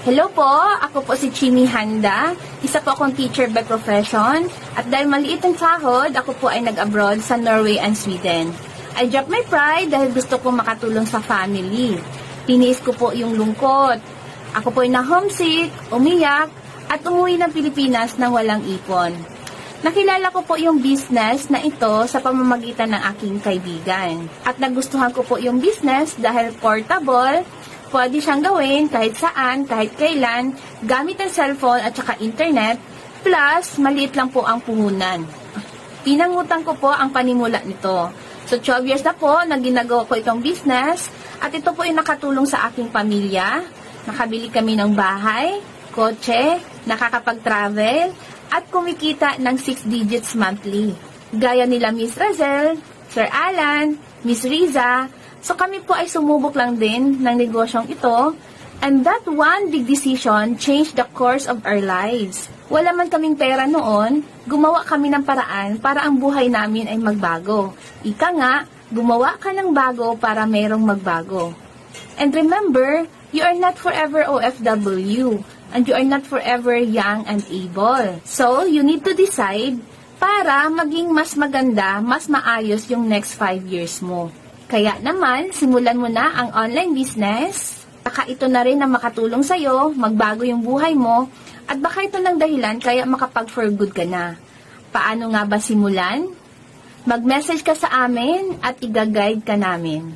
Hello po, ako po si Chimi Handa. Isa po akong teacher by profession. At dahil maliit ang sahod, ako po ay nag-abroad sa Norway and Sweden. I dropped my pride dahil gusto ko makatulong sa family. Tiniis ko po yung lungkot. Ako po ay na-homesick, umiyak, at umuwi ng Pilipinas nang walang ipon. Nakilala ko po yung business na ito sa pamamagitan ng aking kaibigan. At nagustuhan ko po yung business dahil portable, pwede siyang gawin kahit saan, kahit kailan, gamit ang cellphone at saka internet, plus maliit lang po ang puhunan. Pinangutan ko po ang panimula nito. So 12 years na po na ginagawa ko itong business at ito po ay nakatulong sa aking pamilya. Nakabili kami ng bahay, kotse, nakakapag-travel, at kumikita ng 6 digits monthly. Gaya nila Miss Razel, Sir Alan, Miss Riza. So kami po ay sumubok lang din ng negosyong ito. And that one big decision changed the course of our lives. Wala man kaming pera noon, gumawa kami ng paraan para ang buhay namin ay magbago. Ika nga, gumawa ka ng bago para merong magbago. And remember, you are not forever OFW. And you are not forever young and able. So, you need to decide para maging mas maganda, mas maayos yung next 5 years mo. Kaya naman, simulan mo na ang online business. Baka ito na rin ang makatulong sa'yo, magbago yung buhay mo, at baka ito ng dahilan kaya makapag-for good ka na. Paano nga ba simulan? Mag-message ka sa amin at i-guide ka namin.